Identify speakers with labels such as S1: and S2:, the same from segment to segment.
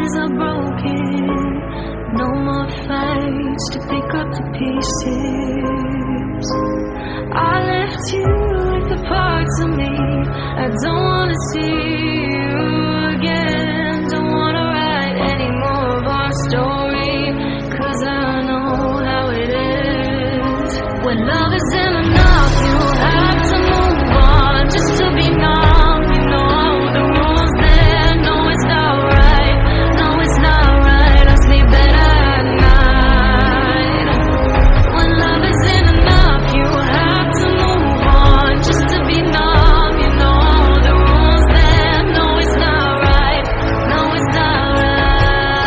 S1: pieces are broken. No more fights to pick up the pieces. I left you with the parts of me I don't wanna see you again. Don't wanna write any more of our story, 'cause I know how it is. When love isn't enough, you have to move on just to be numb. You know the rules there. No, it's not right. No, it's not right. I sleep better at night. When love isn't enough, you have to move on just to be numb. You know the rules there. No, it's not right. No, it's not right.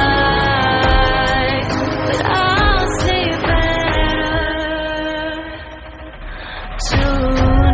S1: But I'll sleep better tonight.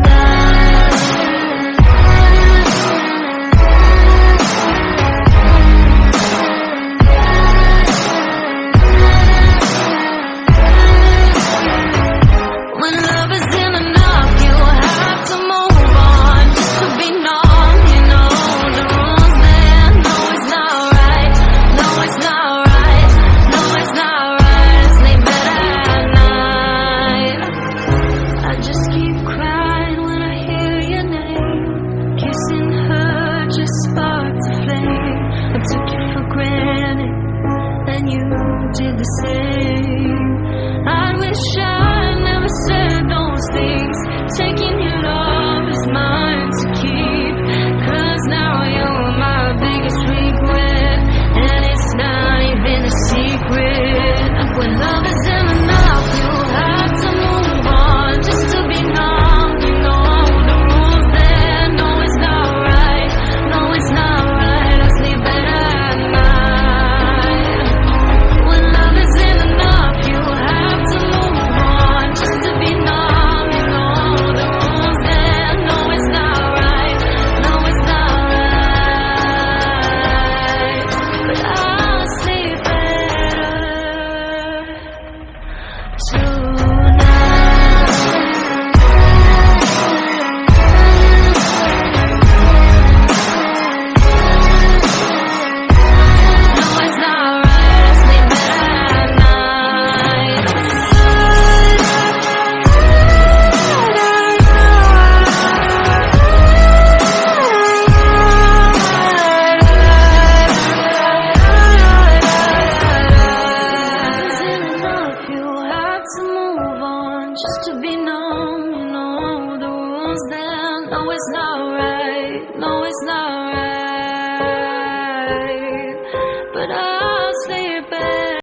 S1: When love isn't enough, you have to move on just to be numb. You know the rules there. No, it's not right. No, it's not right. No, it's not right. I sleep better at night. I just keep crying when I hear your name. Kissing her just sparked a flame. I took you for granted, and you did the same. I wish I never said those things. Taking your love is mine to keep, 'cause now you're my biggest regret, and it's not even a secret. When love isn't enough, you have to move on just to be numb. You know the rules there. No, it's not right. No, it's not right. I sleep better at night. When love isn't enough, you have to move on just to be numb. You know the rules there. No, it's not right. No, it's not right. But I'll sleep better tonight. No, it's not right. I sleep better at night. Isn't enough, you have to move on just to be numb. You know the rules then. No, it's not right. No, it's not